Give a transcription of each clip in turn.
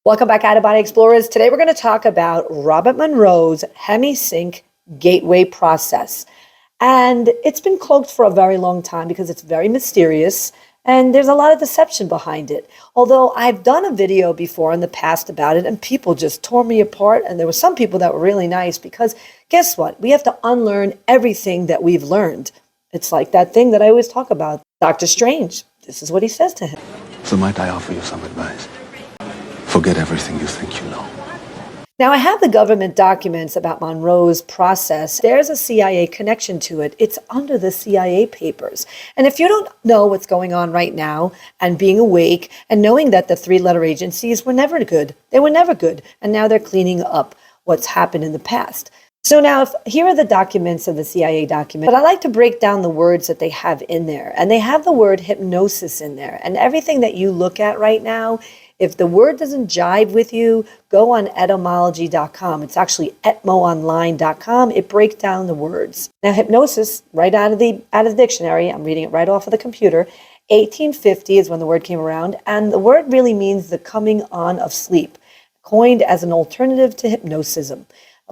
Welcome back, Out-of-Body Explorers. Today we're going to talk about Robert Monroe's Hemi-Sync gateway process. And it's been cloaked for a very long time because it's very mysterious and there's a lot of deception behind it. Although I've done a video before in the past about it and people just tore me apart, and there were some people that were really nice because guess what? We have to unlearn everything that we've learned. It's like that thing that I always talk about, Dr. Strange. This is what he says to him. So might I offer you some advice? Forget everything you think you know. Now, I have the government documents about Monroe's process. There's a CIA connection to it. It's under the CIA papers. And if you don't know what's going on right now and being awake and knowing that the three-letter agencies were never good, they were never good, and now they're cleaning up what's happened in the past. So now, here are the documents of the CIA document, but I like to break down the words that they have in there. And they have the word hypnosis in there. And everything that you look at right now, if the word doesn't jive with you, go on etymology.com. It's actually etmoonline.com. It breaks down the words. Now, hypnosis, right out of the dictionary, I'm reading it right off of the computer, 1850 is when the word came around, and the word really means the coming on of sleep, coined as an alternative to hypnotism.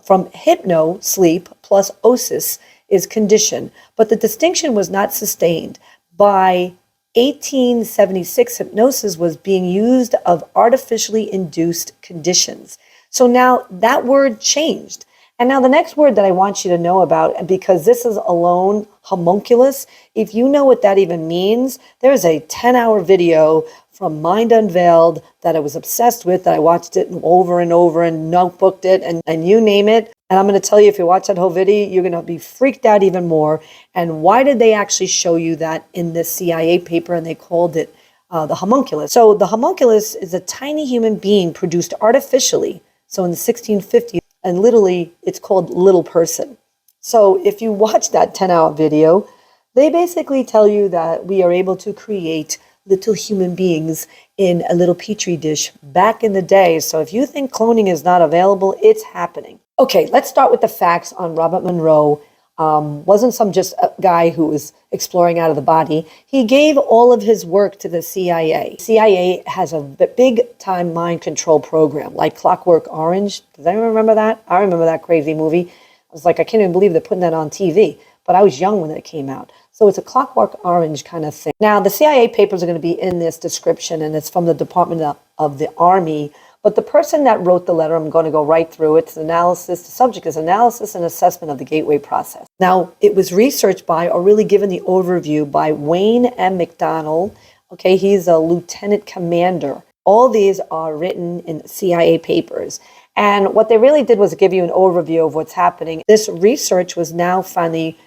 From hypno, sleep, plus osis is condition, but the distinction was not sustained. By 1876, hypnosis was being used of artificially induced conditions. So now that word changed. And now the next word that I want you to know about, because this is alone, homunculus, if you know what that even means, there's a 10-hour video from Mind Unveiled that I was obsessed with, that I watched it over and over and notebooked it and you name it. And I'm going to tell you, if you watch that whole video, you're going to be freaked out even more. And why did they actually show you that in this CIA paper, and they called it the homunculus? So the homunculus is a tiny human being produced artificially, so in the 1650s, and literally it's called little person. So if you watch that 10-hour video, they basically tell you that we are able to create little human beings in a little petri dish back in the day. So if you think cloning is not available, it's happening. Okay, let's start with the facts on Robert Monroe. Wasn't some just a guy who was exploring out of the body. He gave all of his work to the CIA. CIA has a big time mind control program, like Clockwork Orange. Does anyone remember that? I remember that crazy movie. I was like, I can't even believe they're putting that on TV. But I was young when it came out. So it's a Clockwork Orange kind of thing. Now, the CIA papers are going to be in this description, and it's from the Department of the Army. But the person that wrote the letter, I'm going to go right through it. It's analysis. The subject is analysis and assessment of the gateway process. Now, it was researched by, or really given the overview by, Wayne M. McDonald. Okay, he's a lieutenant commander. All these are written in CIA papers. And what they really did was give you an overview of what's happening. This research was now finally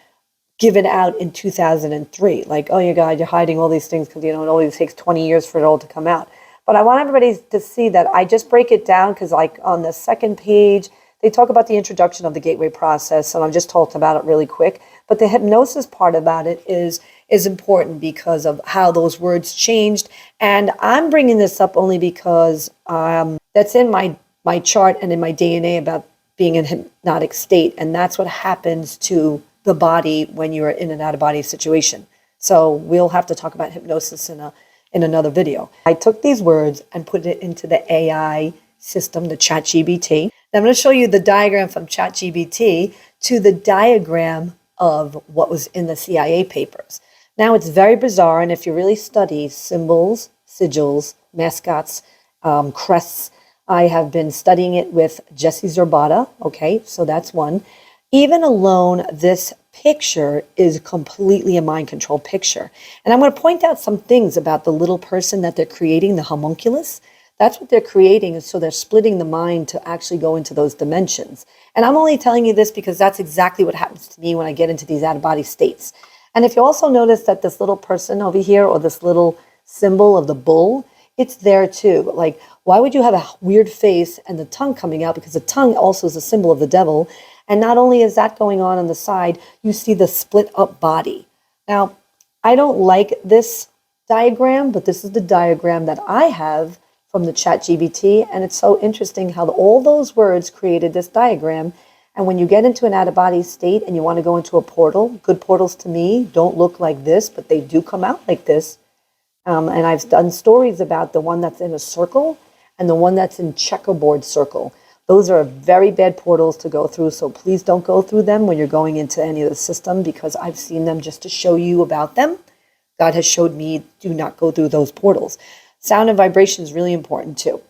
given out in 2003. Like, oh, your God, you're hiding all these things because, it always takes 20 years for it all to come out. But I want everybody to see that I just break it down because, like, on the second page, they talk about the introduction of the gateway process, and I'm just talking about it really quick. But the hypnosis part about it is important because of how those words changed. And I'm bringing this up only because that's in my chart and in my DNA about being in a hypnotic state, and that's what happens to the body when you're in an out-of-body situation. So we'll have to talk about hypnosis in another video. I took these words and put it into the AI system, the ChatGPT. I'm going to show you the diagram from ChatGPT to the diagram of what was in the CIA papers. Now, it's very bizarre, and if you really study symbols, sigils, mascots, crests, I have been studying it with Jesse Zerbata. Okay, so that's one. Even alone, this picture is completely a mind control picture. And I'm going to point out some things about the little person that they're creating, the homunculus. That's what they're creating, and so they're splitting the mind to actually go into those dimensions. And I'm only telling you this because that's exactly what happens to me when I get into these out-of-body states. And if you also notice that this little person over here, or this little symbol of the bull, it's there too. Like, why would you have a weird face and the tongue coming out? Because the tongue also is a symbol of the devil. And not only is that going on the side, you see the split up body. Now, I don't like this diagram, but this is the diagram that I have from the ChatGPT. And it's so interesting how all those words created this diagram. And when you get into an out-of-body state and you want to go into a portal, good portals to me don't look like this, but they do come out like this. And I've done stories about the one that's in a circle. and the one that's in checkerboard circle. Those are very bad portals to go through, so please don't go through them when you're going into any of the system, because I've seen them just to show you about them. God has showed me, do not go through those portals. Sound and vibration is really important too.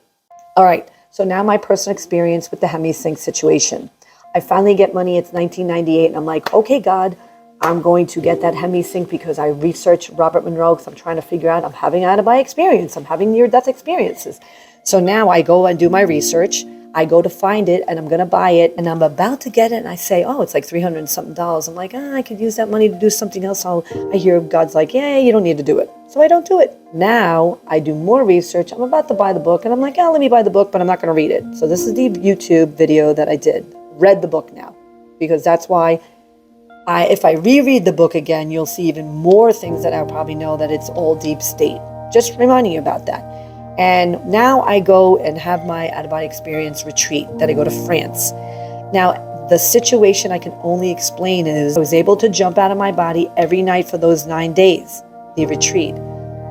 All right, so now my personal experience with the Hemi-Sync situation. I finally get money, it's 1998, and I'm like, okay, God, I'm going to get that Hemi-Sync because I researched Robert Monroe, because I'm trying to figure out, I'm having out-of-body experience, I'm having near-death experiences. So now I go and do my research, I go to find it, and I'm going to buy it, and I'm about to get it, and I say, oh, it's like $300 and something. I'm like, I could use that money to do something else. I hear God's like, yeah, you don't need to do it. So I don't do it. Now I do more research. I'm about to buy the book, and I'm like, let me buy the book, but I'm not going to read it. So this is the YouTube video that I did. Read the book now, because that's why if I reread the book again, you'll see even more things that I probably know that it's all deep state. Just reminding you about that. And now I go and have my out-of-body experience retreat that I go to France. Now, the situation I can only explain is I was able to jump out of my body every night for those 9 days, the retreat.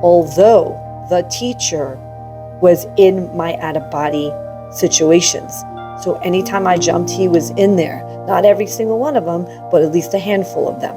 Although the teacher was in my out-of-body situations. So anytime I jumped, he was in there. Not every single one of them, but at least a handful of them.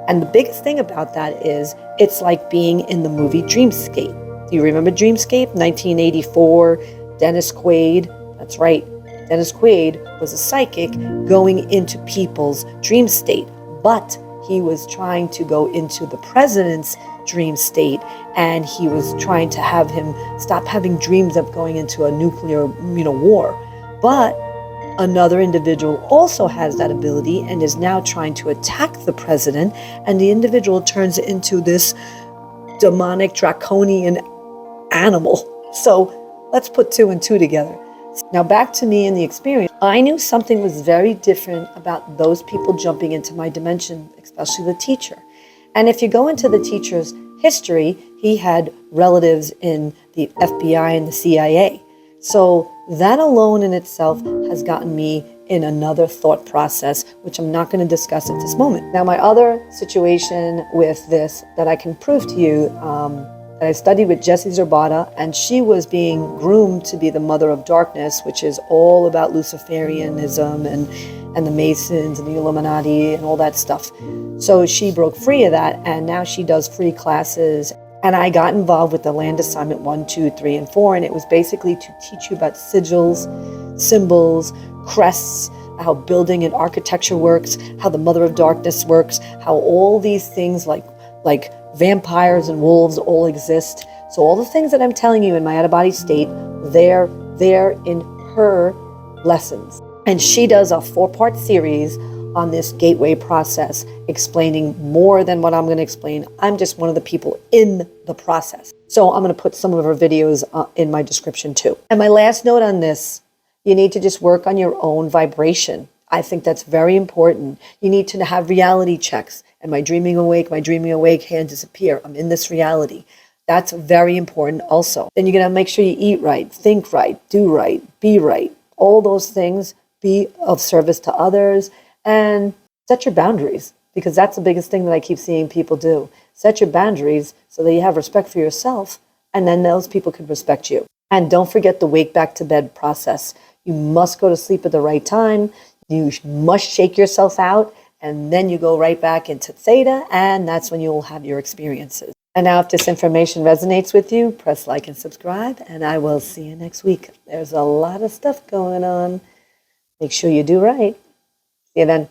And the biggest thing about that is it's like being in the movie Dreamscape. Do you remember Dreamscape? 1984, Dennis Quaid. That's right. Dennis Quaid was a psychic going into people's dream state, but he was trying to go into the president's dream state, and he was trying to have him stop having dreams of going into a nuclear, war. But another individual also has that ability and is now trying to attack the president, and the individual turns into this demonic draconian animal. So let's put 2 and 2 together. Now back to me and the experience. I knew something was very different about those people jumping into my dimension, especially the teacher. And if you go into the teacher's history, he had relatives in the FBI and the CIA. So that alone in itself has gotten me in another thought process, which I'm not going to discuss at this moment. Now, my other situation with this that I can prove to you, that I studied with Jessie Zerbata, and she was being groomed to be the mother of darkness, which is all about Luciferianism and the Masons and the Illuminati and all that stuff. So she broke free of that, and now she does free classes. And I got involved with the land assignment 1, 2, 3, and 4, and it was basically to teach you about sigils, symbols, crests, how building and architecture works, how the mother of darkness works, how all these things like vampires and wolves all exist. So all the things that I'm telling you in my out-of-body state, they're in her lessons. And she does a 4-part series on this gateway process, explaining more than what I'm going to explain. I'm just one of the people in the process. So I'm going to put some of her videos in my description too. And my last note on this, you need to just work on your own vibration. I think that's very important. You need to have reality checks. Am I dreaming awake? Am I dreaming awake? Hand disappear. I'm in this reality. That's very important also. Then you're going to make sure you eat right, think right, do right, be right. All those things, be of service to others, and set your boundaries, because that's the biggest thing that I keep seeing people do. Set your boundaries so that you have respect for yourself, and then those people can respect you. And don't forget the wake back to bed process. You must go to sleep at the right time. You must shake yourself out, and then you go right back into theta, and that's when you'll have your experiences. And now if this information resonates with you, press like and subscribe, and I will see you next week. There's a lot of stuff going on. Make sure you do right. See you then.